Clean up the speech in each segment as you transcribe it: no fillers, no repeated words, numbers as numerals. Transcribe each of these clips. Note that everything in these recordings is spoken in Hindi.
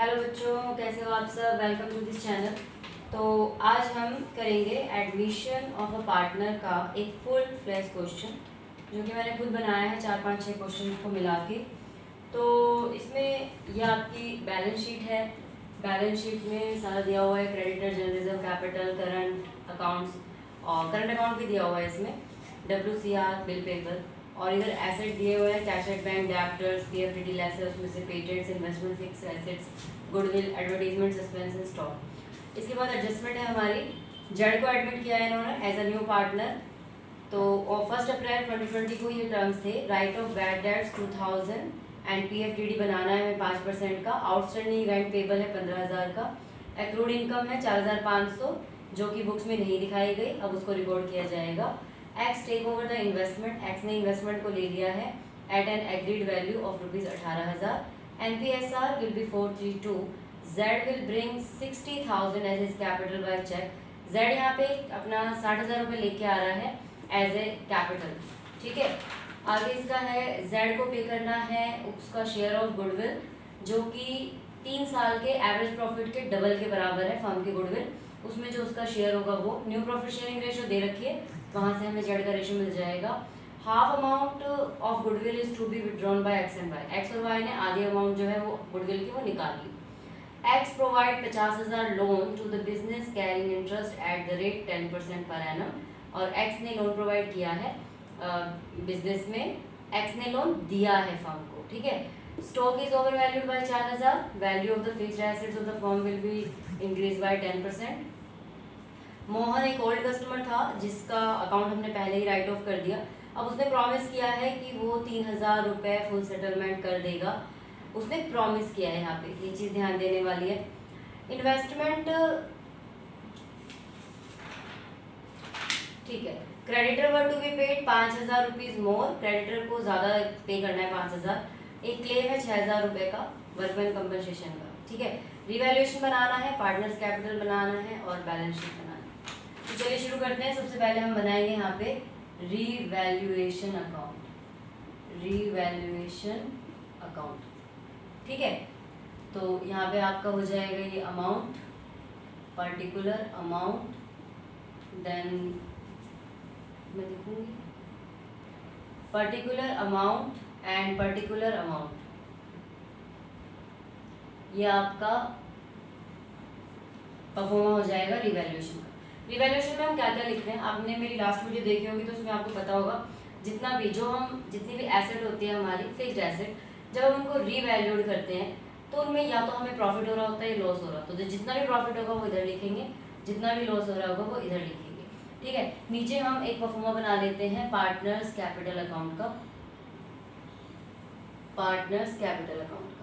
हेलो बच्चों, कैसे हो आप सब। Welcome to this channel. तो आज हम करेंगे एडमिशन ऑफ अ पार्टनर का एक फुल फ्लैश क्वेश्चन जो कि मैंने खुद बनाया है, 4 5 6 क्वेश्चन को मिला के। तो इसमें यह आपकी बैलेंस शीट है। बैलेंस शीट में सारा दिया हुआ है, creditor, general reserve, capital, current accounts और करंट अकाउंट भी दिया हुआ है इसमें, WCR, बिल पेबल। और इधर एसेट दिए हुए हैं, cash at bank, debtors, PFDD lesser, उसमें से patents, investment, fix assets, goodwill, advertisement, suspense and stock. इसके बाद एडजस्टमेंट है हमारी, जेड को एडमिट किया है इन्होंने एज अ न्यू पार्टनर। तो 1 अप्रैल 2020 को ये टर्म्स थे। Right of bad debts 2000 and PFDD बनाना है हमें 5% का। आउटस्टैंडिंग रेंट पेबल है 15,000 का। एक्रूड इनकम है 4,500 जो कि बुक्स में नहीं दिखाई गई, अब उसको रिकॉर्ड किया जाएगा। X take over the investment, X ने इन्वेस्टमेंट को ले लिया है at an agreed value of ₹18,000। NPSR will be 432. Z will bring 60,000 as his capital by check. Z यहाँ पे अपना 60,000 रुपये लेके आ रहा है एज ए कैपिटल, ठीक है। आगे इसका है, Z को पे करना है उसका शेयर ऑफ गुडविल जो कि 3 साल के एवरेज प्रॉफिट के डबल के बराबर है फर्म की गुडविल। उसमें जो उसका शेयर होगा वो न्यू प्रॉफिट शेयरिंग रेशियो दे रखी है, वहाँ से हमें जेड का रेशियो मिल जाएगा। Half amount of goodwill is to be withdrawn by X and Y. X और वाई ने आधी अमाउंट जो है वो गुडविल की वो निकाल ली। X provide 50,000 loan to the business carrying interest at the rate 10% per annum. और एक्स ने लोन प्रोवाइड किया है बिजनेस में, एक्स ने लोन दिया है फर्म को, ठीक है। Stock is over valued bye 4,000। Value of the fixed assets of the firm will be increase by 10%। Mohan एक ओल्ड कस्टमर था जिसका अकाउंट हमने पहले ही राइट ऑफ कर दिया। अब उसने प्रॉमिस किया है कि वो 3,000 रुपये फुल सेटलमेंट कर देगा। उसने प्रॉमिस किया है, यहाँ पे ये चीज़ ध्यान देने वाली है। इन्वेस्टमेंट, ठीक है। Creditor were to be paid 5,000 rupees more, creditor को ज़्यादा पे करना है 5,000। एक क्लेम है 6,000 रुपये का वर्कमैन कंपनसेशन का, ठीक है। रिवैल्यूएशन बनाना है, पार्टनर्स कैपिटल बनाना है और बैलेंस शीट बनाना है। तो चलिए शुरू करते हैं। सबसे पहले हम बनाएंगे यहाँ पे रिवैल्यूएशन अकाउंट, रिवैल्यूएशन अकाउंट, ठीक है। तो यहाँ पे आपका हो जाएगा ये अमाउंट, पर्टिकुलर अमाउंट, देन मैं लिखूंगी particular amount and particular amount. ये आपका परफॉर्मा हो जाएगा रिवैल्यूएशन का। रिवैल्यूएशन में हम क्या क्या लिखते हैं, आपने मेरी लास्ट वीडियो देखी होगी तो उसमें आपको पता होगा जितना भी जितनी भी एसेट होती है हमारी फिक्स्ड एसेट, जब हम उनको रीवैल्यूड करते हैं तो उनमें या तो हमें प्रॉफिट हो रहा होता है या लॉस हो रहा, तो जितना भी प्रॉफिट होगा वो इधर लिखेंगे, जितना भी लॉस हो रहा होगा वो इधर लिखेंगे, ठीक है। नीचे हम एक परफॉर्मा बना लेते हैं पार्टनर्स कैपिटल अकाउंट का, पार्टनर्स कैपिटल अकाउंट का।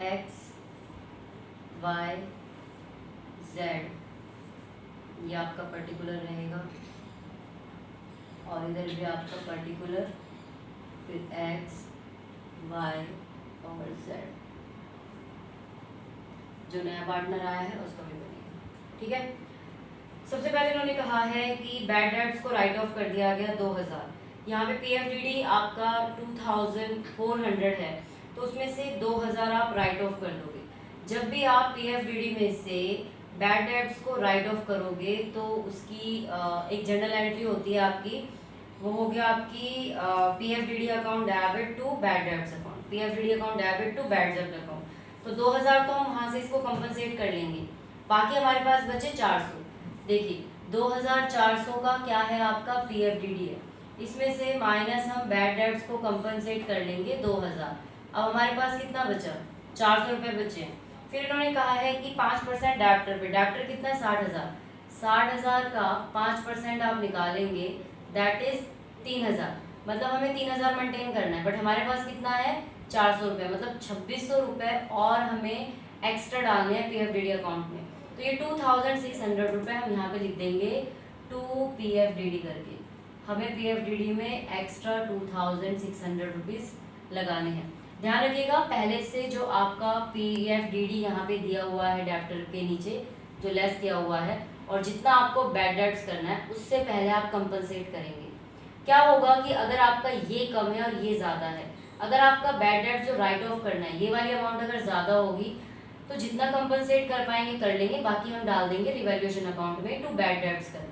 एक्स वाई जेड ये आपका पर्टिकुलर रहेगा और इधर भी आपका पर्टिकुलर, फिर एक्स वाई और जेड। जो नया पार्टनर आया है उसका भी बनेगा, ठीक है। सबसे पहले इन्होंने कहा है कि बैड डेट्स को राइट ऑफ कर दिया गया 2,000। यहाँ पे PFDD आपका 2,400 है तो उसमें से 2,000 आप राइट ऑफ कर दोगे। जब भी आप PFDD में से बैड डेट्स को राइट ऑफ करोगे तो उसकी एक जनरल एंट्री होती है आपकी, वो हो गया आपकी PFDD account debit to bad debts account, PFDD account debit to bad debt account. तो 2,000 तो हम वहाँ से इसको कंपनसेट कर लेंगे, बाकी हमारे पास बचे 400। देखिए 2,400 का क्या है आपका PFDD है, इसमें से माइनस हम बैड डेट्स को कंपनसेट कर लेंगे 2,000। अब हमारे पास कितना बचा, 400 रुपये बचे हैं। फिर इन्होंने कहा है कि 5% डेप्टर पे, डेप्टर कितना है 60,000, 60,000 का 5% आप निकालेंगे दैट इज 3,000, मतलब हमें 3,000 मेंटेन करना है, बट हमारे पास कितना है 400 रुपये, मतलब 2,600 रुपये और हमें एक्स्ट्रा डालने हैं PFDD अकाउंट में। तो ये 2,600 रुपये हम यहाँ पे लिख देंगे टू PFDD करके, हमें PFDD में एक्स्ट्रा 2,600 रुपीज़ लगाने हैं। ध्यान रखिएगा पहले से जो आपका PFDD यहाँ पे दिया हुआ है डेप्टर के नीचे जो लेस किया हुआ है और जितना आपको बैड डेट्स करना है उससे पहले आप कंपनसेट करेंगे। क्या होगा कि अगर आपका ये कम है और ये ज़्यादा है, अगर आपका बैड डेट्स जो राइट ऑफ करना है ये वाली अमाउंट अगर ज़्यादा होगी तो जितना कंपनसेट कर पाएंगे कर लेंगे, बाकी हम डाल देंगे रिवैल्यूएशन अकाउंट में टू बैड डेट्स करके,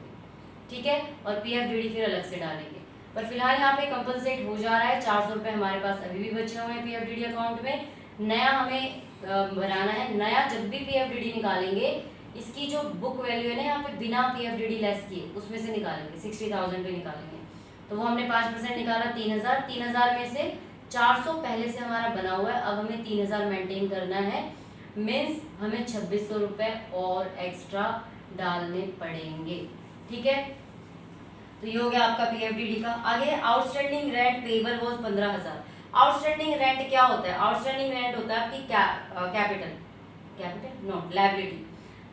ठीक है। और पीएफडीडी फिर अलग से डालेंगे। पर फिलहाल यहाँ पे कंपनसेट हो जा रहा है, 400 रुपये हमारे पास अभी भी बचे हुए हैं पीएफडीडी अकाउंट में। नया हमें बनाना है, नया जब भी पीएफडीडी निकालेंगे इसकी जो बुक वैल्यू है ना यहाँ पे बिना पीएफडीडी लेस किए उसमें से निकालेंगे, 60,000 पे निकालेंगे। तो वो हमने 5% निकाला 3,000, 3,000 में से 400 पहले से हमारा बना हुआ है, अब हमें 3,000 मेंटेन करना है, मीन्स हमें 2600 रुपये और एक्स्ट्रा डालने पड़ेंगे, ठीक है। तो ये हो गया आपका पीएफडीडी का। आगे outstanding rent payable was 15,000। Outstanding rent क्या होता है? आउटस्टैंडिंग रेंट होता है आपकी कैपिटल नो लायबिलिटी।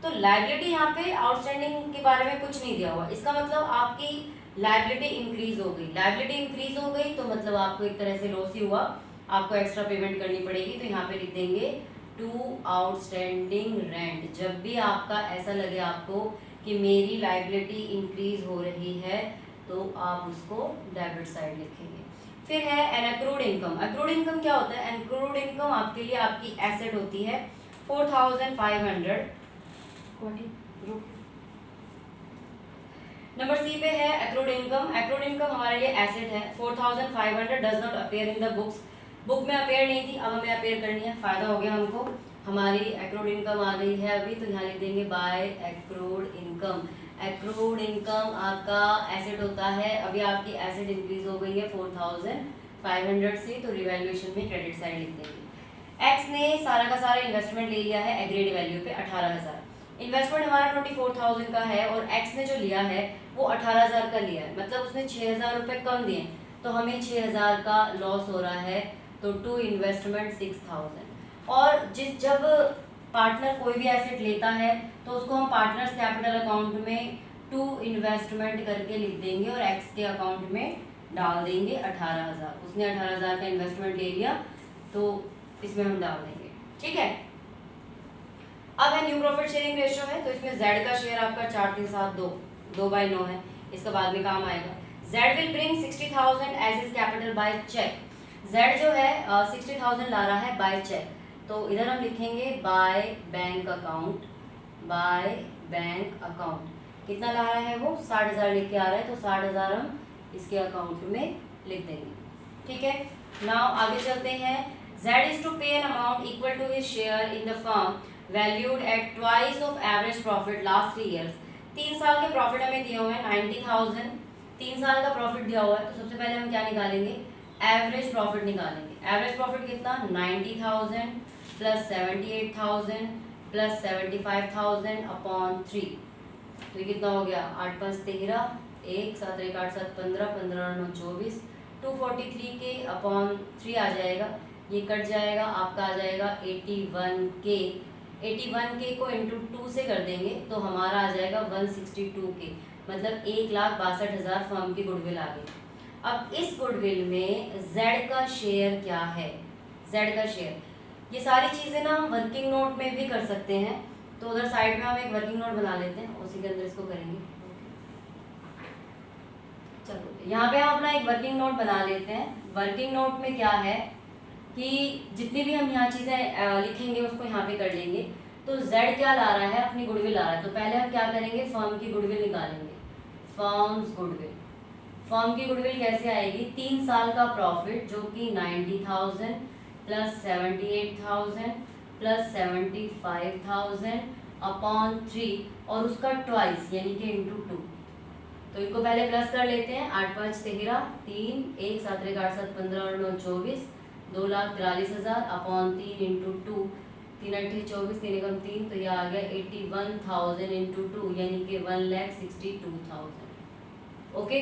तो लायबिलिटी यहाँ पे आउटस्टैंडिंग के बारे में कुछ नहीं दिया हुआ, इसका मतलब आपकी लायबिलिटी इंक्रीज हो गई। लायबिलिटी इंक्रीज हो गई तो मतलब आपको एक तरह से लॉस ही हुआ, आपको एक्स्ट्रा पेमेंट करनी पड़ेगी। तो यहाँ पे लिख देंगे टू आउटस्टैंडिंग रेंट। जब भी आपका ऐसा लगे आपको कि मेरी लायबिलिटी इंक्रीज हो रही है तो आप उसको डेबिट साइड लिखेंगे। फिर है an accrued income. Accrued income क्या होता है? एक्रूड इनकम आपके लिए आपकी एसेट होती है 4,500। नंबर सी पे है एक्रूड इनकम। एक्रूड इनकम हमारे लिए एसेट है 4,500, does not appear in the books. Book में अपीयर नहीं थी, अब हमें अपीयर करनी है, फायदा हो गया हमको, हमारी एक्रूड इनकम आ गई है अभी। तो यहाँ लिख देंगे by accrued income. Accrued income आपका एसेट होता है, अभी आपकी एसेट इंक्रीज हो गई है 4,500 से, तो रिवैल्यूएशन में क्रेडिट साइड लिख देंगे। एक्स ने सारा का सारा इन्वेस्टमेंट ले लिया है एग्रीड वैल्यू पे 18,000। इन्वेस्टमेंट हमारा 24,000 का है और एक्स ने जो लिया है वो 18,000 का लिया है, मतलब उसने 6,000 रुपये कम दिए, तो हमें 6,000 का लॉस हो रहा है। तो टू इन्वेस्टमेंट 6,000। और जब पार्टनर कोई भी एसेट लेता है तो उसको हम पार्टनर्स कैपिटल अकाउंट में टू इन्वेस्टमेंट करके लिख देंगे और एक्स के अकाउंट में डाल देंगे 18,000। उसने 18,000 का इन्वेस्टमेंट ले लिया तो इसमें हम डाल देंगे, ठीक है। अब है न्यू प्रॉफिट शेयरिंग रेशियो है, तो इसमें जेड का शेयर आपका 4,3,7,2 2/9 है, इसका बाद में काम आएगा। Z will bring 60,000 as is capital by cheque. Z जो है 60,000 ला रहा है बाय चेक, तो इधर हम लिखेंगे by bank account. By bank account कितना ला रहा है वो? 60,000 लिख के आ रहा है, तो 60,000 हम इसके अकाउंट में लिख देंगे, ठीक है। नाउ आगे चलते हैं। Z is to pay an amount equal to his share in the firm valued at twice of average profit last 3 years. 3 साल के प्रॉफिट हमें दिए हुए हैं 90,000, 3 साल का प्रॉफिट दिया हुआ है, तो सबसे पहले हम क्या निकालेंगे? एवरेज प्रॉफिट निकालेंगे। एवरेज प्रॉफिट कितना? 90,000 प्लस 78,000 प्लस 75,000 अपॉन 3, तो ये कितना हो गया? 8 5 13, 1 7 1 8 7 15, 15 9 24, 243 के अपॉन 3 आ जाएगा, ये कट जाएगा, आपका आ जाएगा 81K। 81K को इंटू 2 से कर देंगे तो हमारा आ जाएगा 162K, मतलब 1,62,000 फर्म की गुडविल आ गई। अब इस गुडविल में जेड का शेयर क्या है? जेड का शेयर, ये सारी चीज़ें ना हम वर्किंग नोट में भी कर सकते हैं, तो उधर साइड में हम एक वर्किंग नोट बना लेते हैं, उसी के अंदर इसको करेंगे। चलो यहाँ पे हम अपना एक वर्किंग नोट बना लेते हैं। वर्किंग नोट में क्या है कि जितनी भी हम यहाँ चीज़ें लिखेंगे उसको यहाँ पे कर लेंगे। तो Z क्या ला रहा है? अपनी गुडविल ला रहा है, तो पहले हम क्या करेंगे? फर्म की गुडविल निकालेंगे। फर्म्स गुडविल, फर्म की गुडविल कैसे आएगी? 3 साल का प्रॉफिट जो कि 90,000 प्लस 78,000 प्लस 75,000 अपॉन 3 और उसका ट्वाइस यानी कि इंटू 2। तो इनको पहले प्लस कर लेते हैं। 8 5 13, 3 1 7 1 8 7 15 और 9 24, 2,43,000 अपॉन 3 इंटू 2, 3 8 24, 3 एकम 3, तो ये आ गया 81,000 इंटू 2 यानी कि 1,62,000। ओके,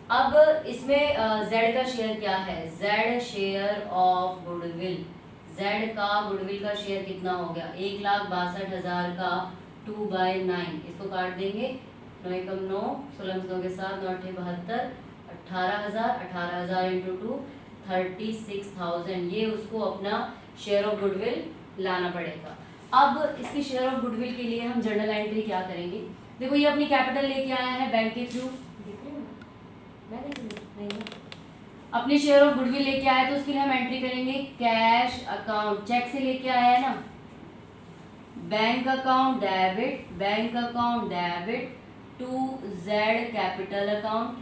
अब इसमें Z का शेयर क्या है? Z share of goodwill. Z का गुडविल का शेयर कितना हो गया? 1,62,000 का 2/9, इसको काट देंगे, 9 एकम 9, 16 9 के साथ 9 8 72, 18,000, 18,000 इंटू 2 36,000, ये उसको अपना शेयर ऑफ गुडविल लाना पड़ेगा। अब इसकी शेयर ऑफ गुडविल के लिए हम जर्नल एंट्री क्या करेंगे? देखो ये अपनी कैपिटल लेके आया है बैंक के थ्रू, देख रहे हो मैं देख रही हूँ, अपनी शेयर ऑफ गुडविल लेके आया तो उसके लिए हम एंट्री करेंगे कैश अकाउंट, चेक से लेके आया है ना, bank account debit to Z capital account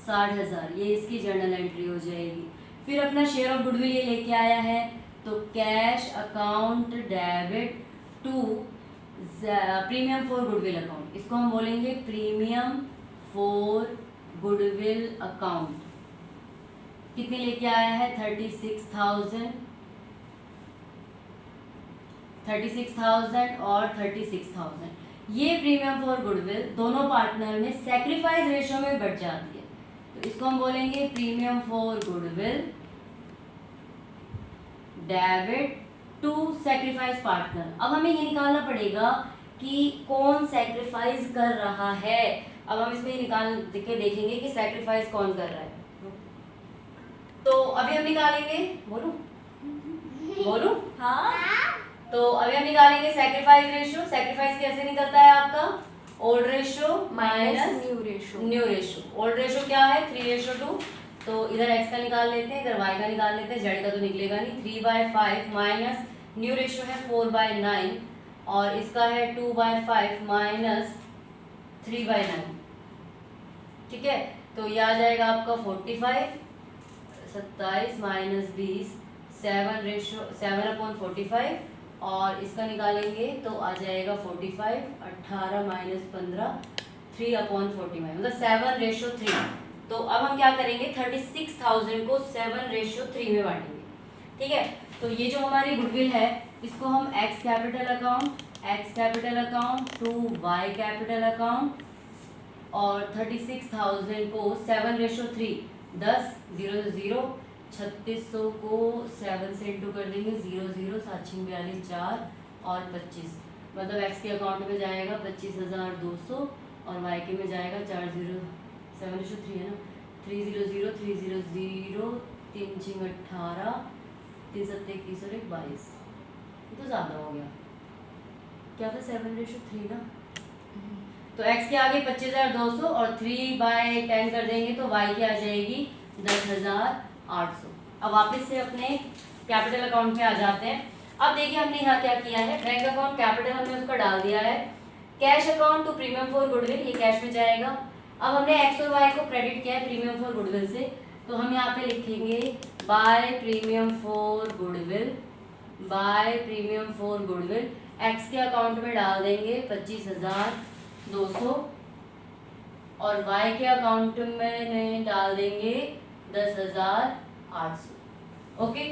60,000, ये इसकी जर्नल एंट्री हो जाएगी। फिर अपना शेयर ऑफ गुडविल ये लेके आया है तो cash account debit to premium for goodwill account, इसको हम बोलेंगे प्रीमियम फॉर गुडविल अकाउंट। कितने लेके आया है 36,000 और 36,000। ये प्रीमियम फॉर गुडविल दोनों पार्टनर में सैक्रिफाइस रेशियो में बढ़ जाती है, तो इसको हम बोलेंगे premium for goodwill debit to sacrifice partner. अब हमें ये निकालना पड़ेगा कि कौन सैक्रिफाइस कर रहा है। अब हम इसमें निकाल के देखेंगे कि सैक्रिफाइस कौन कर रहा है। तो अभी हम निकालेंगे, बोलूं हाँ, तो अभी हम निकालेंगे सैक्रिफाइस रेशियो। सैक्रिफाइस कैसे निकलता है आपका, old ratio minus new ratio. Old ratio क्या है 3:2, तो इधर x का निकाल लेते हैं, इधर y का निकाल लेते हैं, z का तो निकलेगा नहीं। 3/5 माइनस न्यू रेशियो है 4/9 और इसका है 2/5 माइनस 3/9, ठीक है। तो ये आ जाएगा आपका 45, 27 माइनस 20, 7/45 और इसका निकालेंगे तो आ जाएगा 45, 18 माइनस 15, 3/45 मतलब 7:3। तो अब हम क्या करेंगे 36,000 को 7:3 में बांटेंगे, ठीक है। तो ये जो हमारी गुडविल है इसको हम X capital account to Y capital account और 36,000 को 7:3, 10 0 0, 3600 को 7 से इंटू कर देंगे 0 0, 7 6 42 4 और 25, मतलब एक्स के अकाउंट में जाएगा 25,200 और वाई के में जाएगा 7:3 है ना, 300 300 3 6 18, 3 7 21 और 1 22, ये तो ज़्यादा हो गया, क्या था 7:3 ना। तो x के आगे 25,200 और 3/10 कर देंगे तो y की आ जाएगी 10,800। अब वापस से अपने कैपिटल अकाउंट में आ जाते हैं। अब देखिए हमने यहाँ क्या किया है, बैंक अकाउंट कैपिटल हमने उसका डाल दिया है, cash account to premium for goodwill ये कैश में जाएगा। अब हमने x और y को क्रेडिट किया है प्रीमियम फॉर गुडविल से, तो हम यहाँ पे लिखेंगे by premium for goodwill, x के अकाउंट में डाल देंगे 25,200 और y के अकाउंट में डाल देंगे 10,800। ओके,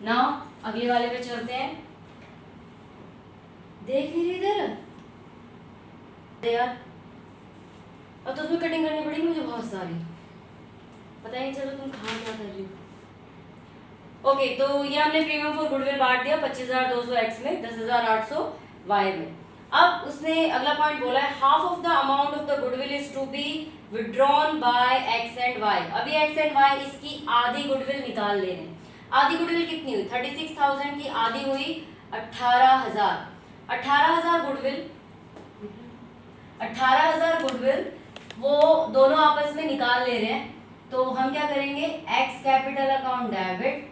नाउ अगले वाले पे चलते हैं। देख नहीं रही इधर यार, अब तो उसमें कटिंग करनी पड़ेगी मुझे बहुत सारी, पता ही नहीं चलो तुम कहाँ क्या कर रही हो। ओके, तो ये हमने प्रीमियम फॉर गुडविल बांट दिया 25,200 एक्स में, 10,800 वाई में। अब उसने अगला पॉइंट बोला है half of the amount of the goodwill is to be withdrawn by X and Y. अभी एक्स एंड वाई इसकी आधी गुडविल निकाल ले रहे हैं। आधी गुडविल कितनी हुई 36,000 की आधी हुई 18,000। 18,000 गुडविल वो दोनों आपस में निकाल ले रहे हैं, तो हम क्या करेंगे X capital account debit,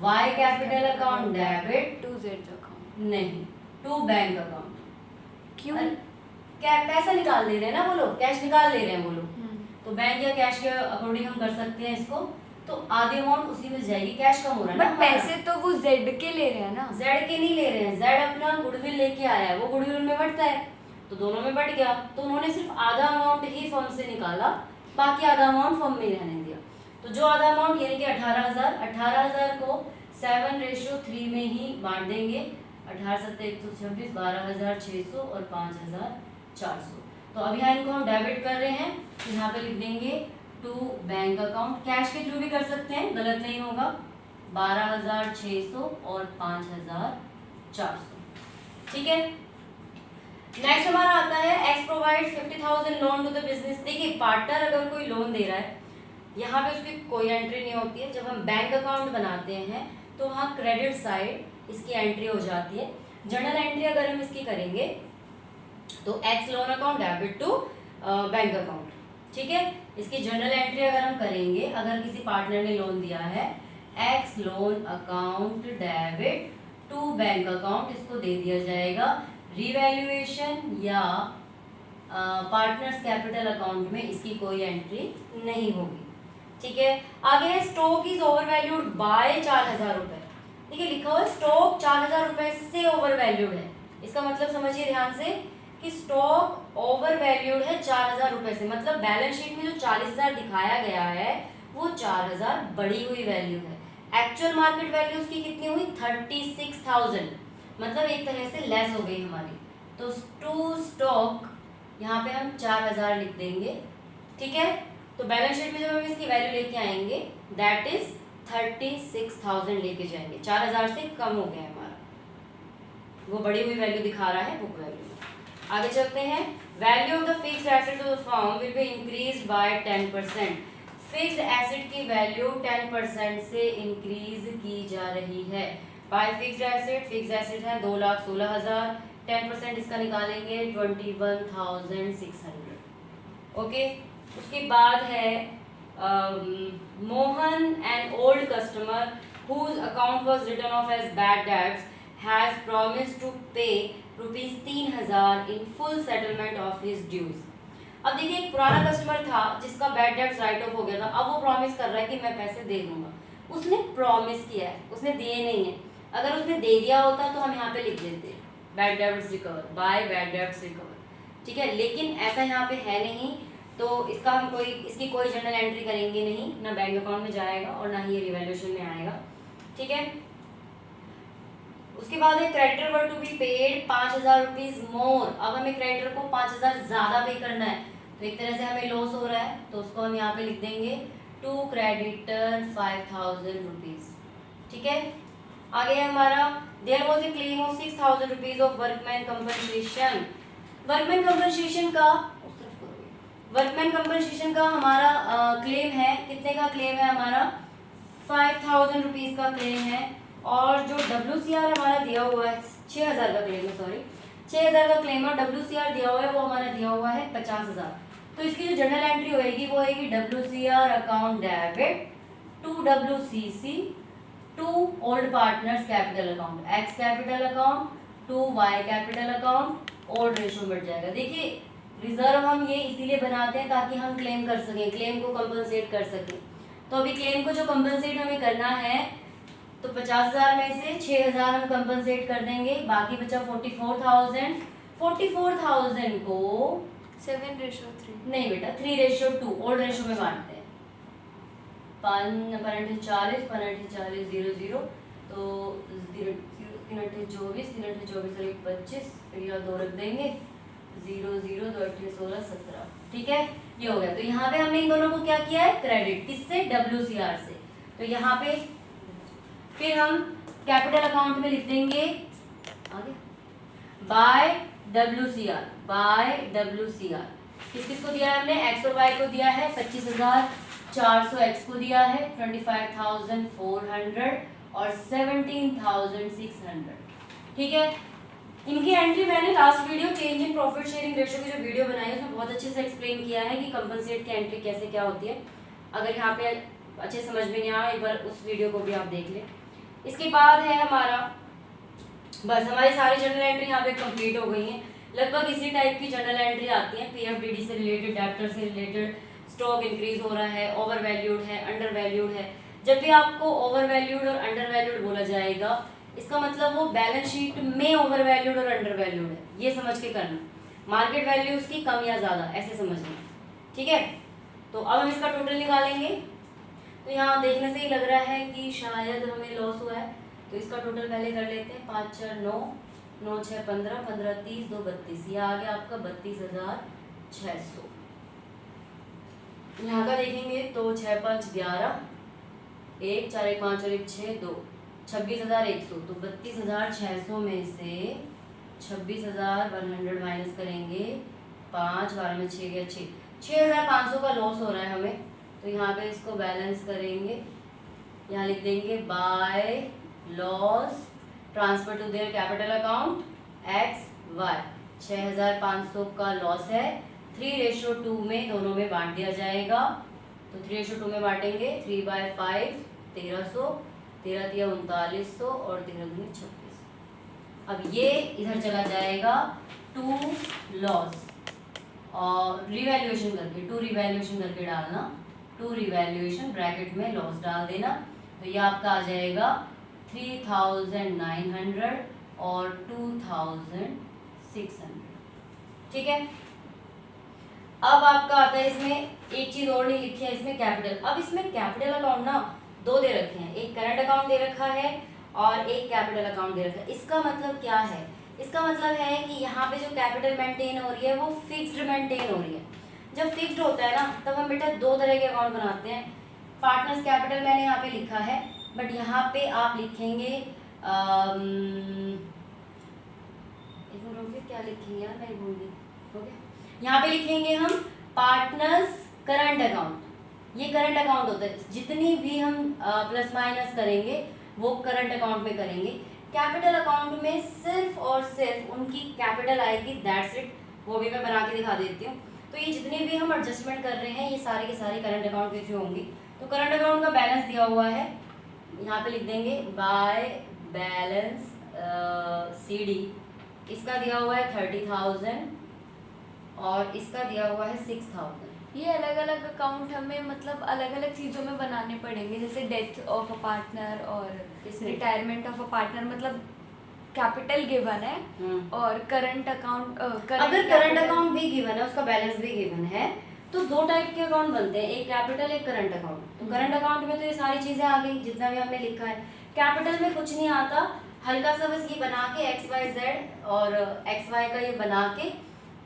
Y capital account debit to Z account, नहीं टू बैंक अकाउंट। क्यों? क्या पैसा निकाल ले रहे हैं ना वो लोग, कैश निकाल ले रहे हैं वो लोग, तो बैंक या कैश के अकॉर्डिंग हम कर सकते हैं इसको, तो आधी अमाउंट उसी में जाएगी, कैश कम हो रहा है ना। पैसे तो वो जेड के ले रहे हैं ना, जेड के नहीं ले रहे हैं, जेड अपना गुडविल लेके आया है, वो गुडविल में बढ़ता है तो दोनों में बढ़ गया, तो उन्होंने सिर्फ आधा अमाउंट ही फर्म से निकाला, बाकी आधा अमाउंट फर्म में रहने दिया। तो जो आधा अमाउंट यानी कि 18,000 को 7:3 में ही बांट देंगे, 18 7 126, 12,600 और 5,400। तो अभी यहाँ इनको हम डेबिट कर रहे हैं, तो यहाँ पे लिख देंगे टू बैंक अकाउंट, कैश के थ्रू भी कर सकते हैं, गलत नहीं होगा, 12,600 और 5,400, ठीक है। नेक्स्ट हमारा आता है X provide 50,000 loan to the business. देखिए पार्टनर अगर कोई लोन दे रहा है, यहाँ पे उसकी कोई एंट्री नहीं होती है। जब हम बैंक अकाउंट बनाते हैं तो वहाँ क्रेडिट साइड इसकी एंट्री हो जाती है। जर्नल एंट्री अगर हम इसकी करेंगे तो X loan account debit to bank account, ठीक है। इसकी जर्नल एंट्री अगर हम करेंगे, अगर किसी पार्टनर ने लोन दिया है X loan account debit to bank account, इसको दे दिया जाएगा रिवैल्यूएशन या पार्टनर्स कैपिटल अकाउंट में इसकी कोई एंट्री नहीं होगी, ठीक है। आगे है stock is over valued bye 4,000 रुपए, ठीक है, लिखा हुआ है स्टॉक 4,000 रुपए से ओवर वैल्यूड है। इसका मतलब समझिए ध्यान से कि स्टॉक ओवर वैल्यूड है 4,000 रुपए से, मतलब बैलेंस शीट में जो 40,000 दिखाया गया है वो 4,000 बढ़ी हुई वैल्यू है। एक्चुअल मार्केट वैल्यू उसकी कितनी हुई 36,000, मतलब एक तरह से लेस हो गई हमारी। तो टू स्टॉक यहाँ पे हम 4,000 लिख देंगे, ठीक है। तो बैलेंस शीट में जब हम इसकी वैल्यू लेके आएंगे दैट इज 36,000 लेके जाएंगे, 4,000 से कम हो गया हमारा, वो बढ़ी हुई वैल्यू दिखा रहा है बुक वैल्यू। आगे चलते हैं, value of the fixed assets of the firm will be increased by 10%। Fixed asset की वैल्यू 10% से इंक्रीज की जा रही है। बाय फिक्स्ड एसेट है 2,16,000, 10% इसका निकालेंगे 21,600, ओके। उसके बाद है Mohan an old customer whose account was written off as bad debts has promised to pay ₹3,000 in full settlement of his dues. अब देखिए एक पुराना कस्टमर था जिसका बैड डेट्स राइट ऑफ हो गया था, अब वो प्रॉमिस कर रहा है कि मैं पैसे दे दूंगा। उसने प्रॉमिस किया है, उसने दिए नहीं है। अगर उसने दे दिया होता तो हम यहाँ पे लिख देते bad debts recover by bad debts recover, ठीक है, लेकिन ऐसा यहाँ पे है नहीं, तो इसका हम इसकी कोई जर्नल एंट्री करेंगे नहीं, ना बैंक अकाउंट में जाएगा और ना ही ये रिवैल्यूएशन में आएगा, ठीक है। उसके बाद है creditor were to be paid 5,000 rupees more. अब हमें क्रेडिटर को 5,000 ज्यादा पे करना है, तो एक तरह से हमें लॉस हो रहा है, तो उसको हम यहाँ पे लिख देंगे टू क्रेडिटर 5,000 रुपीज, ठीक है। आगे है हमारा there was a claim of 6,000 rupees of workman compensation. Workman compensation का हमारा क्लेम है, कितने का क्लेम है हमारा 5,000 रुपीज का क्लेम है, और जो WCR हमारा दिया हुआ है 6,000 का क्लेम है, सॉरी 6,000 का क्लेम है, WCR दिया हुआ है वो हमारा दिया हुआ है 50,000। तो इसकी जो जर्नल एंट्री होएगी वो होएगी WCR account debit to WCC to old partners capital account, X capital account to Y capital account, old ratio बढ़ जाएगा। देखिए रिजर्व हम ये इसीलिए बनाते हैं ताकि हम क्लेम कर सकें, क्लेम को कंपनसेट कर सकें। तो अभी क्लेम को जो कंपनसेट हमें करना है तो 50,000 में से 6,000 हम कंपनसेट कर देंगे, बाकी बचा 44,000। 44,000 को 7:3 नहीं बेटा 3:2 ओल्ड रेशो में बांटते हैं, 5 40 0 0, तो 3 24 और 1 25, फिर यहाँ 2 रख देंगे 0 0 2 8 16 17, ठीक है, ये हो गया। तो यहाँ पे हमने इन दोनों को क्या किया है क्रेडिट, किससे WCR से। तो यहाँ पे फिर हम कैपिटल अकाउंट में लिख देंगे आगे बाय WCR, किस किस को दिया है हमने, एक्स और वाई को दिया है 25,400, एक्स को दिया है 25,400 और 17,600, ठीक है। इनकी एंट्री मैंने last video change in profit sharing ratio की जो वीडियो बनाई है उसमें बहुत अच्छे से एक्सप्लेन किया है कि कंपनसेट की एंट्री कैसे क्या होती है। अगर यहाँ पे अच्छे समझ में नहीं आया एक बार उस वीडियो को भी आप देख लें। इसके बाद है हमारा, बस हमारी सारी जर्नल एंट्री यहाँ पे कंप्लीट हो गई हैं। लगभग इसी टाइप की जर्नल एंट्री आती है, PFDD से रिलेटेड, डेप्टर से रिलेटेड, स्टॉक इंक्रीज हो रहा है, ओवर वैल्यूड है, अंडर वैल्यूड है। जब भी आपको ओवर वैल्यूड और अंडर वैल्यूड बोला जाएगा इसका मतलब वो बैलेंस शीट में ओवर वैल्यूड और अंडर वैल्यूड है, ये समझ के करना। मार्केट वैल्यू उसकी कम या ज़्यादा ऐसे समझना, ठीक है। तो अब हम इसका टोटल निकालेंगे, तो यहाँ देखने से ही लग रहा है कि शायद हमें लॉस हुआ है, तो इसका टोटल पहले कर लेते हैं। 5 4 9 9 6 15 15 30 2 32, यह आ गया आपका 32,600। यहाँ का देखेंगे तो 6 5 11, 1 4 1 5 और 1 6 2, 26,100। तो 32,600 में से 26,100 माइनस करेंगे, 5 12 में 6 गया 6, 6,500 का लॉस हो रहा है हमें। तो यहाँ पे इसको बैलेंस करेंगे, यहाँ लिख देंगे by loss transfer to their capital account X Y. 6500 का लॉस है, 3:2 में दोनों में बांट दिया जाएगा। तो 3:2 में बांटेंगे, 3/5 1300, 13 दिया 3900 और 13 दूनी 2600। अब ये इधर चला जाएगा टू लॉस और रिवैल्यूएशन करके, टू रिवैल्यूएशन करके डालना, टू रिवैल्यूएशन ब्रैकेट में लॉस डाल देना। तो ये आपका आ जाएगा 3900 और 2600। ठीक है, अब आपका आता है इसमें एक चीज और नहीं लिखी है इसमें, कैपिटल। अब इसमें कैपिटल अकाउंट ना दो दे रखे हैं, एक करंट अकाउंट दे रखा है और एक कैपिटल अकाउंट दे रखा है। इसका मतलब क्या है? इसका मतलब है कि यहाँ पे जो कैपिटल मेंटेन हो रही है वो फिक्स्ड मेंटेन हो रही है। जब फिक्स्ड होता है ना तब हम बेटा दो तरह के अकाउंट बनाते हैं। पार्टनर्स कैपिटल मैंने यहाँ पे लिखा है, बट यहाँ पे आप लिखेंगे क्या लिखेंगे यार, मैं भूल गई। हो गया, यहाँ पे लिखेंगे हम पार्टनर्स करंट अकाउंट। ये करंट अकाउंट होता है, जितनी भी हम प्लस माइनस करेंगे वो करंट अकाउंट में करेंगे। कैपिटल अकाउंट में सिर्फ और सिर्फ उनकी कैपिटल आएगी, दैट्स इट। वो भी मैं बना के दिखा देती हूँ। तो ये जितने भी हम एडजस्टमेंट कर रहे हैं ये सारे के सारे करंट अकाउंट के थ्रू होंगी। तो करंट अकाउंट का बैलेंस दिया हुआ है, यहाँ पे लिख देंगे बाय बैलेंस CD। इसका दिया हुआ है 30,000 और इसका दिया हुआ है 6,000। ये अलग अलग अकाउंट हमें मतलब अलग अलग चीज़ों में बनाने पड़ेंगे, जैसे डेथ ऑफ अ पार्टनर और रिटायरमेंट ऑफ अ पार्टनर। मतलब कैपिटल गिवन है और करंट अकाउंट, अगर करंट अकाउंट भी गिवन है, उसका बैलेंस भी गिवन है, तो दो टाइप के अकाउंट बनते हैं, एक कैपिटल एक करंट अकाउंट। तो करंट अकाउंट में तो ये सारी चीजें आ गई जितना भी हमने लिखा है। कैपिटल में कुछ नहीं आता, हल्का सा बस ये बना के XYZ और XY का ये बना के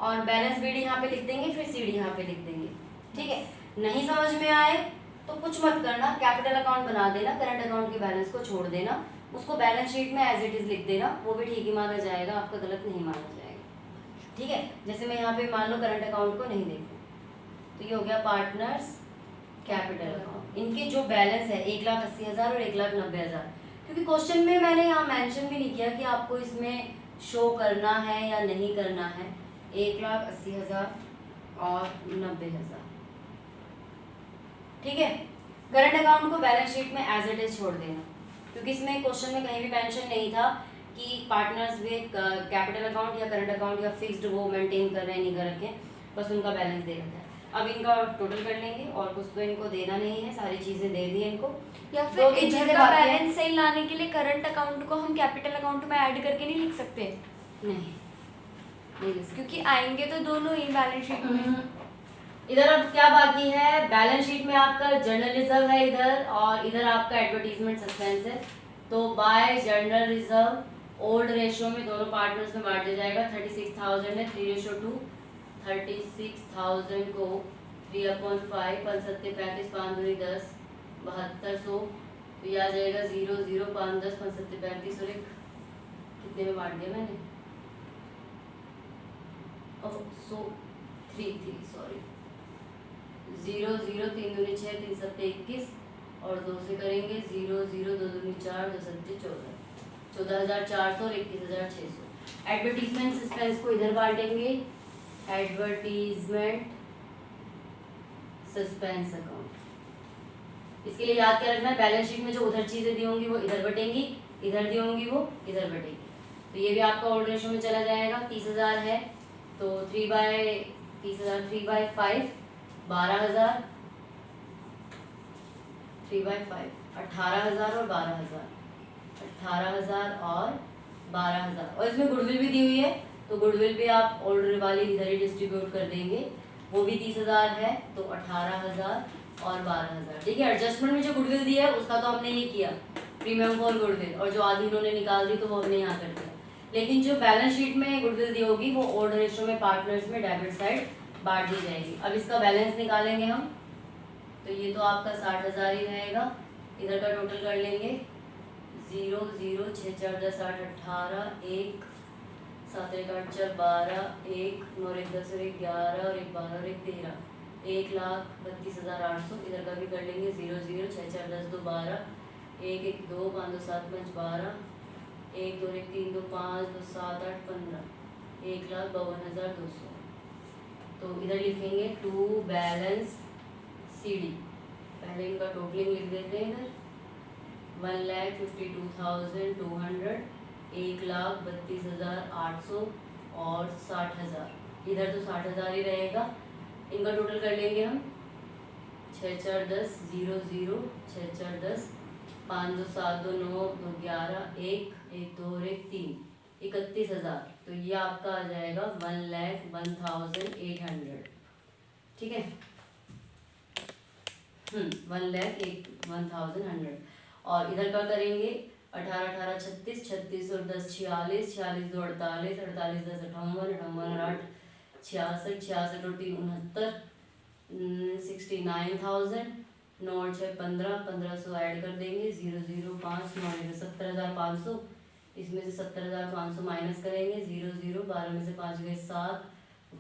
और बैलेंस BD यहाँ पे लिख देंगे, फिर CD यहाँ पे लिख देंगे। ठीक है, नहीं समझ में आए तो कुछ मत करना, कैपिटल अकाउंट बना देना, करंट अकाउंट के बैलेंस को छोड़ देना, उसको बैलेंस शीट में एज इट इज लिख देना, वो भी ठीक ही माना जाएगा, आपका गलत नहीं माना जाएगा। ठीक है, जैसे मैं यहाँ पे मान लो करंट अकाउंट को नहीं देखूँ तो ये हो गया पार्टनर्स कैपिटल अकाउंट। इनके जो बैलेंस है 1,80,000 और 1,90,000, क्योंकि क्वेश्चन में मैंने यहाँ मेंशन भी नहीं किया कि आपको इसमें शो करना है या नहीं करना है। 1,80,000 और 90,000। ठीक है, करंट अकाउंट को बैलेंस शीट में एज इट इज छोड़ देना, क्योंकि इसमें क्वेश्चन में कहीं भी मेंशन नहीं था कि पार्टनर्स में कैपिटल अकाउंट या करंट अकाउंट या फिक्स्ड वो मेंटेन कर रहे हैं नहीं कर रखे, बस उनका बैलेंस दे रखा है। अब इनका टोटल कर लेंगे और कुछ तो इनको देना नहीं है, सारी चीजें दे दी इनको। या फिर इधर का बैलेंस सही लाने के लिए करंट अकाउंट को हम कैपिटल अकाउंट में ऐड करके नहीं लिख सकते? नहीं, क्योंकि आएंगे तो दोनों ही बैलेंस शीट में। इधर अब क्या बाकी है, बैलेंस शीट में आपका जर्नल रिजर्व है इधर, और इधर आपका एडवर्टीजमेंट सस्पेंस है। तो by general reserve old ratio में दोनों पार्टनर्स में बांट दिया जाएगा। 36,000 है, 3:2। 36,000 को 3/5, 5 7 35, 5 दूनी 10, 7200। तो ये आ जाएगा 0 0 5 10 5 7 35 और एक कितने में बांट दिया मैंने, 3 सॉरी, 0 0 3 दूनी 6 3 7 21 और 2 से करेंगे 0 0 2 दूनी 4 2 7 14, 14,400 और 21,600। एडवर्टीजमेंट सस्पेंस को इधर बांटेंगे, एडवर्टीजमेंट सस्पेंस अकाउंट। इसके लिए याद क्या रखना है, बैलेंस शीट में जो उधर चीजें दी होंगी वो इधर बटेंगी, इधर दी होंगी वो इधर बटेंगी। तो ये भी आपका ओल्ड रेशियो में चला जाएगा। 30,000 है तो 3/30,000 3/5 12,000, 3/5 18,000 और 12,000, 18,000 और 12,000। और इसमें गुडविल भी दी हुई है, तो गुडविल भी आप ओल्ड वाली इधर ही डिस्ट्रीब्यूट कर देंगे। वो भी 30,000 है तो 18,000 और 12,000। ठीक है, एडजस्टमेंट में जो गुडविल दी है उसका तो हमने ये किया, प्रीमियम फॉर गुडविल, और जो आधी उन्होंने निकाल दी तो वो हमने यहाँ कर दिया। लेकिन जो बैलेंस शीट में गुडविल दी होगी वो ओल्ड रेशियो में पार्टनर्स में डेबिट साइड बांट दी जाएगी। अब इसका बैलेंस निकालेंगे हम, तो ये तो आपका 60,000 ही रहेगा। इधर का टोटल कर लेंगे, 0 0 6 4 10 8 18 1 7 1 8 4 12 1 9 1 10 और 1 11 और 1 12 और 1 13, 1,32,800। इधर का भी कर लेंगे, 0 0 6 4 10 2 12 1 1 2 5 2 7 5 12 1 2 1 3 2 5 2 7 8 15, 1,52,200। तो इधर लिखेंगे टू बैलेंस CD। पहले इनका टोटलिंग लिख देते हैं इधर 1,52,200, 1,32,800 और 60,000। इधर तो 60,000 ही रहेगा। इनका टोटल कर लेंगे हम 6 4 10 0 0 6 4 10 5 2 7 2 9 2 11 1 1 2 1 3 31,000। तो ये आपका आ जाएगा 1,01,800। ठीक है, 1,01,100। और इधर का करेंगे 18 18 36 36 और 10 46 46 2 48 48 10 58 58 और 8 66 66 और 3 69 69,000। 9 और 6 15 1500 ऐड कर देंगे 0 0 5 9 70,500। इसमें से 70,500 माइनस करेंगे 0 0 12 में से 5 गए 7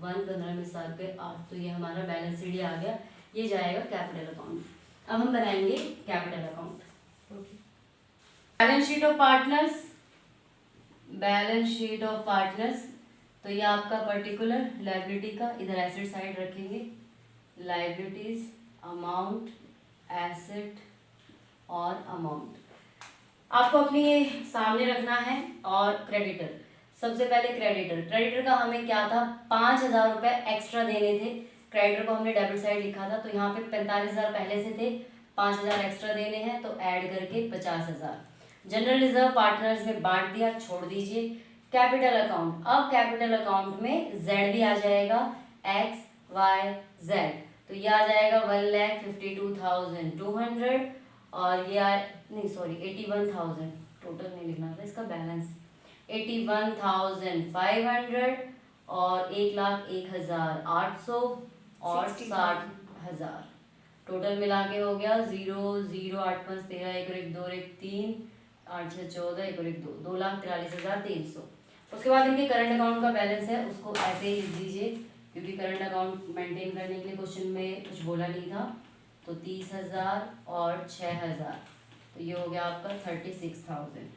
1 15 में 7 गए 8। तो ये हमारा बैलेंस शीट आ गया। ये जाएगा कैपिटल अकाउंट। अब हम बनाएंगे capital account. Balance sheet of partners, balance sheet of partners. तो ये आपका पर्टिकुलर लायबिलिटी का, इधर एसेट साइड रखेंगे, लायबिलिटीज, अमाउंट, एसेट और अमाउंट आपको अपने ये सामने रखना है। और क्रेडिटर, सबसे पहले क्रेडिटर का हमें क्या था, 5,000 रुपये एक्स्ट्रा देने थे। क्रेडिटर को हमने डेबिट साइड लिखा था, तो यहाँ पे 45,000 पहले से थे, 5,000 एक्स्ट्रा देने हैं, तो ऐड करके 50,000। जनरल रिजर्व पार्टनर्स में बांट दिया, छोड़ दीजिए। कैपिटल अकाउंट, अब कैपिटल अकाउंट में जेड भी आ जाएगा, एक्स वाई जेड। तो ये आ जाएगा 1,52,200 और ये नहीं सॉरी 81,000, टोटल नहीं लिखना था इसका, बैलेंस 81,500 और 1,01,800 और 60,000। टोटल मिला के हो गया 0 0 8 5 13 1 और 1 2 और 1 3 8 6 14 1 और 1 2 2,43,300। उसके बाद इनके करंट अकाउंट का बैलेंस है, उसको ऐसे ही लिख दीजिए क्योंकि करंट अकाउंट मेंटेन करने के लिए क्वेश्चन में कुछ बोला नहीं था। तो 30,000 और 6,000, तो ये हो गया आपका 36,000।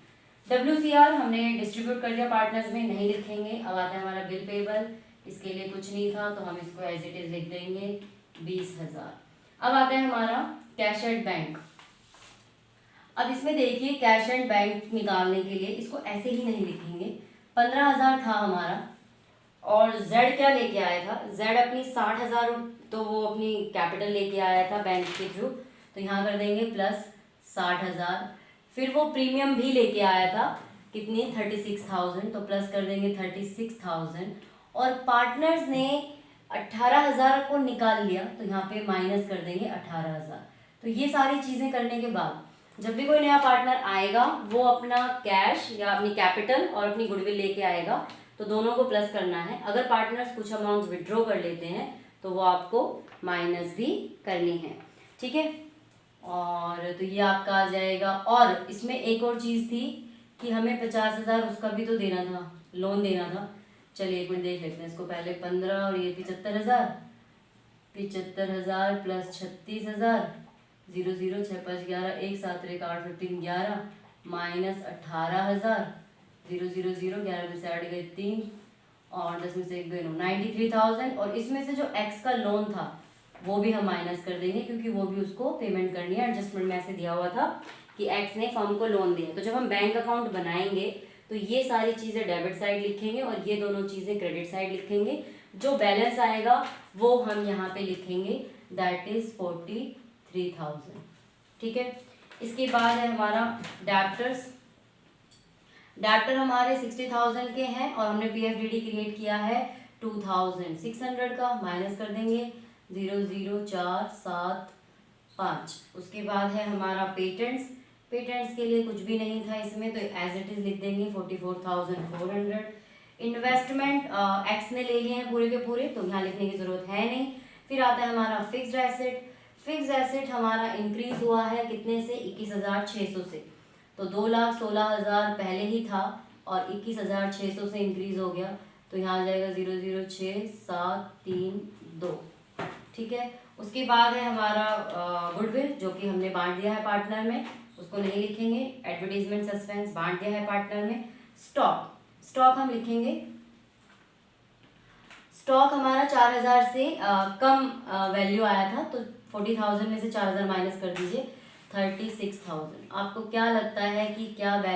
WCR हमने डिस्ट्रीब्यूट कर दिया पार्टनर्स में, नहीं लिखेंगे। अब आता है हमारा बिल पेबल, इसके लिए कुछ नहीं था तो हम इसको एज इट इज लिख देंगे 20,000। अब आता है हमारा कैश एट बैंक। अब इसमें देखिए कैश एंड बैंक निकालने के लिए इसको ऐसे ही नहीं लिखेंगे। 15,000 था हमारा और जेड क्या लेके आया था, जेड अपनी 60,000, तो वो अपनी कैपिटल लेके आया था बैंक के थ्रू, तो यहाँ कर देंगे प्लस 60,000। फिर वो प्रीमियम भी लेके आया था, कितनी 36,000, तो प्लस कर देंगे 36,000। और पार्टनर्स ने 18,000 को निकाल लिया, तो यहाँ पे माइनस कर देंगे 18,000। तो ये सारी चीज़ें करने के बाद जब भी कोई नया पार्टनर आएगा वो अपना कैश या अपनी कैपिटल और अपनी गुडविल लेके आएगा, तो दोनों को प्लस करना है। अगर पार्टनर्स कुछ अमाउंट विड्रॉ कर लेते हैं तो वो आपको माइनस भी करनी है, ठीक है। और तो ये आपका आ जाएगा। और इसमें एक और चीज़ थी कि हमें 50,000 उसका भी तो देना था, लोन देना था। चलिए एक मिनट देख लेते हैं इसको। पहले 15 और ये 75,000, 75,000 प्लस 36,000, 0 0 6 5 11 1 7 1 8 3 11 माइनस 18,000, 0 0 0 11 में से 8 गए 3 और 10 में से 1 गए 9, 93,000। और इसमें से जो एक्स का लोन था वो भी हम माइनस कर देंगे क्योंकि वो भी उसको पेमेंट करनी है। एडजस्टमेंट में ऐसे दिया हुआ था कि एक्स ने फर्म को लोन दिया। तो जब हम बैंक अकाउंट बनाएंगे तो ये सारी चीज़ें डेबिट साइड लिखेंगे और ये दोनों चीज़ें क्रेडिट साइड लिखेंगे। जो बैलेंस आएगा वो हम यहाँ पे लिखेंगे, दैट इज 43,000, ठीक है। इसके बाद है हमारा डेब्टर्स। डेब्टर हमारे 60,000 के हैं और हमने PFDD क्रिएट किया है 2,600 का, माइनस कर देंगे 0 0 4 7 5। उसके बाद है हमारा पेटेंट्स। पेटेंट्स के लिए कुछ भी नहीं था इसमें, तो एज इट इज लिख देंगे 44,400। इन्वेस्टमेंट एक्स ने ले लिए हैं पूरे के पूरे, तो यहाँ लिखने की जरूरत है नहीं। फिर आता है हमारा फिक्स्ड एसेट। फिक्स्ड एसेट हमारा इंक्रीज हुआ है कितने से, 21,600 से। तो 2,16,000 पहले ही था और 21,600 से इंक्रीज हो गया, तो यहाँ आ जाएगा 0 0 6 7 3 2, ठीक है। उसके बाद है हमारा गुडविल जो कि हमने बांट दिया है पार्टनर में, उसको नहीं लिखेंगे। एडवर्टीजमेंट सस्पेंस बांट दिया है पार्टनर में। स्टॉक हम लिखेंगे। स्टॉक हमारा 4000 से कम वैल्यू आया था, तो 40,000 में से 4000 माइनस कर दीजिए, 36,000। आपको क्या लगता है कि क्या बैलेंस